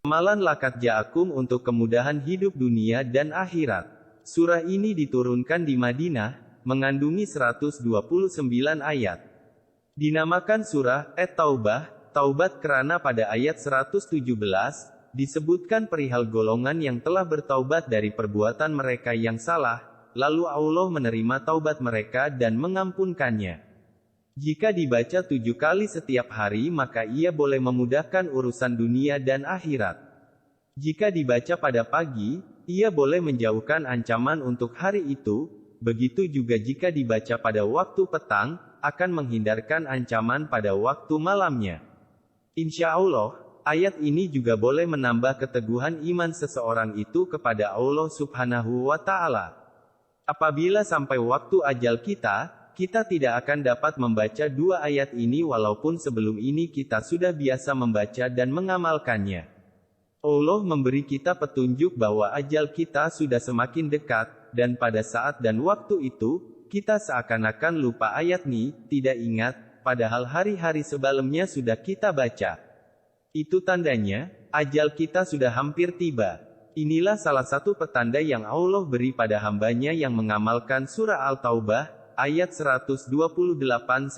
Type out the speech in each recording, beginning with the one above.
Amalan lakat ja'akum untuk kemudahan hidup dunia dan akhirat. Surah ini diturunkan di Madinah, mengandungi 129 ayat. Dinamakan surah At-Taubah, Taubat karena pada ayat 117, disebutkan perihal golongan yang telah bertaubat dari perbuatan mereka yang salah, lalu Allah menerima taubat mereka dan mengampunkannya. Jika dibaca 7 kali setiap hari maka ia boleh memudahkan urusan dunia dan akhirat. Jika dibaca pada pagi, ia boleh menjauhkan ancaman untuk hari itu, begitu juga jika dibaca pada waktu petang, akan menghindarkan ancaman pada waktu malamnya. Insya Allah, ayat ini juga boleh menambah keteguhan iman seseorang itu kepada Allah Subhanahu wa Ta'ala. Apabila sampai waktu ajal kita tidak akan dapat membaca 2 ayat ini walaupun sebelum ini kita sudah biasa membaca dan mengamalkannya. Allah memberi kita petunjuk bahwa ajal kita sudah semakin dekat, dan pada saat dan waktu itu, kita seakan-akan lupa ayat ini, tidak ingat, padahal hari-hari sebelumnya sudah kita baca. Itu tandanya, ajal kita sudah hampir tiba. Inilah salah satu petanda yang Allah beri pada hambanya yang mengamalkan surah Al-Taubah, ayat 128-129.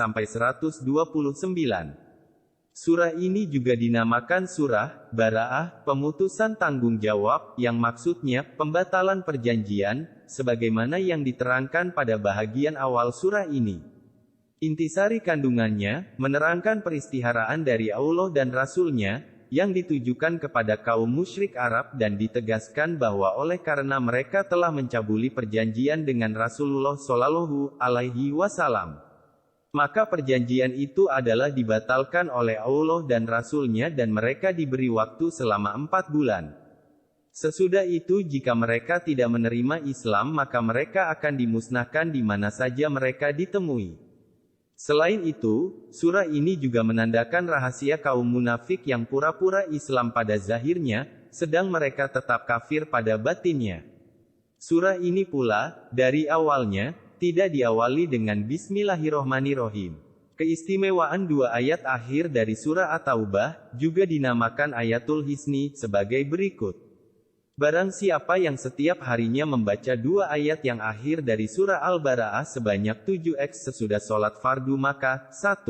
Surah ini juga dinamakan surah Bara'ah, pemutusan tanggung jawab, yang maksudnya pembatalan perjanjian, sebagaimana yang diterangkan pada bahagian awal surah ini. Intisari kandungannya, menerangkan peristiharaan dari Allah dan Rasul-Nya, yang ditujukan kepada kaum musyrik Arab dan ditegaskan bahwa oleh karena mereka telah mencabuli perjanjian dengan Rasulullah Shallallahu Alaihi Wasallam, maka perjanjian itu adalah dibatalkan oleh Allah dan Rasul-Nya dan mereka diberi waktu selama 4 bulan. Sesudah itu jika mereka tidak menerima Islam maka mereka akan dimusnahkan di mana saja mereka ditemui. Selain itu, surah ini juga menandakan rahasia kaum munafik yang pura-pura Islam pada zahirnya, sedang mereka tetap kafir pada batinnya. Surah ini pula, dari awalnya, tidak diawali dengan Bismillahirrohmanirrohim. Keistimewaan 2 ayat akhir dari surah At-Taubah, juga dinamakan Ayatul Hisni, sebagai berikut. Barang siapa yang setiap harinya membaca 2 ayat yang akhir dari surah Al-Bara'ah sebanyak 7x sesudah sholat fardu maka, 1.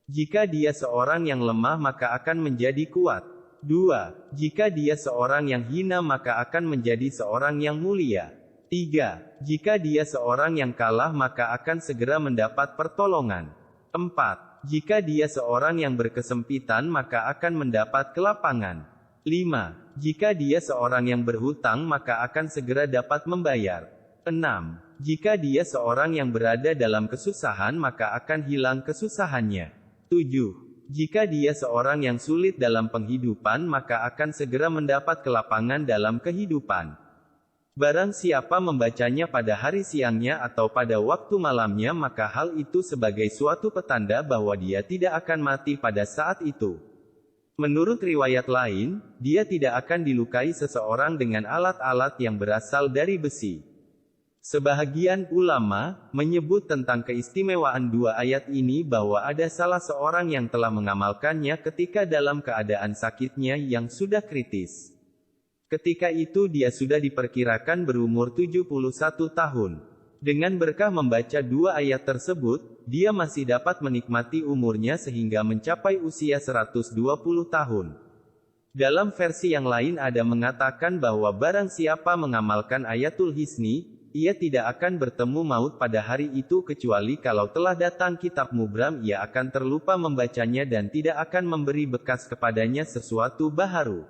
Jika dia seorang yang lemah maka akan menjadi kuat. 2. Jika dia seorang yang hina maka akan menjadi seorang yang mulia. 3. Jika dia seorang yang kalah maka akan segera mendapat pertolongan. 4. Jika dia seorang yang berkesempitan maka akan mendapat kelapangan. 5. Jika dia seorang yang berhutang maka akan segera dapat membayar. 6. Jika dia seorang yang berada dalam kesusahan maka akan hilang kesusahannya. 7. Jika dia seorang yang sulit dalam penghidupan maka akan segera mendapat kelapangan dalam kehidupan. Barang siapa membacanya pada hari siangnya atau pada waktu malamnya maka hal itu sebagai suatu petanda bahwa dia tidak akan mati pada saat itu. Menurut riwayat lain, dia tidak akan dilukai seseorang dengan alat-alat yang berasal dari besi. Sebahagian ulama menyebut tentang keistimewaan 2 ayat ini bahwa ada salah seorang yang telah mengamalkannya ketika dalam keadaan sakitnya yang sudah kritis. Ketika itu dia sudah diperkirakan berumur 71 tahun. Dengan berkah membaca 2 ayat tersebut, dia masih dapat menikmati umurnya sehingga mencapai usia 120 tahun. Dalam versi yang lain ada mengatakan bahwa barang siapa mengamalkan Ayatul Hisni, ia tidak akan bertemu maut pada hari itu kecuali kalau telah datang kitab mubram ia akan terlupa membacanya dan tidak akan memberi bekas kepadanya sesuatu baharu.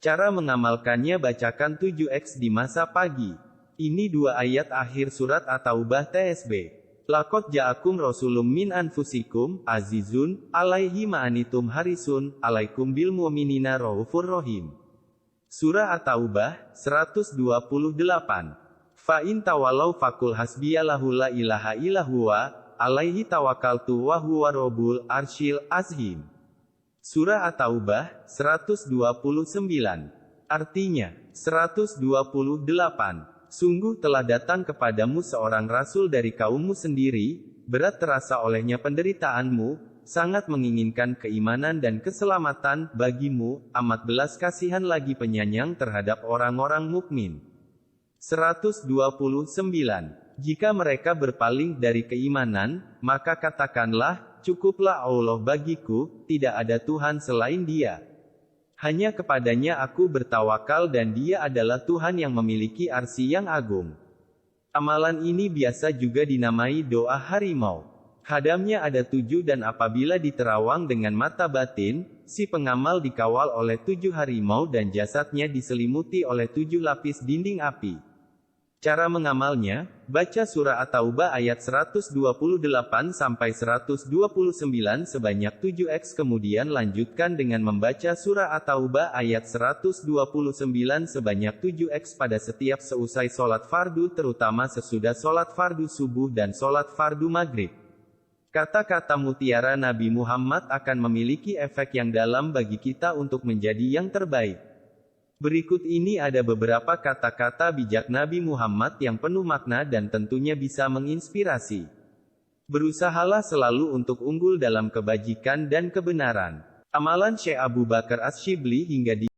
Cara mengamalkannya bacakan 7x di masa pagi. Ini 2 ayat akhir surat At-Taubah TSB. Laqad ja'akum rasulun min anfusikum, azizun, alaihi ma'anitum harisun, alaikum bil mu'minina raufur rohim. Surah At-Taubah, 128. Fa'in tawalau fakul hasbiyallahu la ilaha illahuwa, alaihi tawakkaltu wa huwa rabbul arsyil azim. Surah At-Taubah, 129. Artinya, 128. Sungguh telah datang kepadamu seorang rasul dari kaummu sendiri, berat terasa olehnya penderitaanmu, sangat menginginkan keimanan dan keselamatan bagimu, amat belas kasihan lagi penyayang terhadap orang-orang mukmin. 129. Jika mereka berpaling dari keimanan, maka katakanlah, cukuplah Allah bagiku, tidak ada Tuhan selain Dia. Hanya kepadanya aku bertawakal dan Dia adalah Tuhan yang memiliki arsy yang agung. Amalan ini biasa juga dinamai doa harimau. Hadamnya ada 7 dan apabila diterawang dengan mata batin, si pengamal dikawal oleh 7 harimau dan jasadnya diselimuti oleh 7 lapis dinding api. Cara mengamalnya, baca surah At-Taubah ayat 128-129 sebanyak 7x kemudian lanjutkan dengan membaca surah At-Taubah ayat 129 sebanyak 7x pada setiap seusai sholat fardu terutama sesudah sholat fardu subuh dan sholat fardu maghrib. Kata-kata mutiara Nabi Muhammad akan memiliki efek yang dalam bagi kita untuk menjadi yang terbaik. Berikut ini ada beberapa kata-kata bijak Nabi Muhammad yang penuh makna dan tentunya bisa menginspirasi. Berusahalah selalu untuk unggul dalam kebajikan dan kebenaran. Amalan Syekh Abu Bakar Asy-Syibli hingga di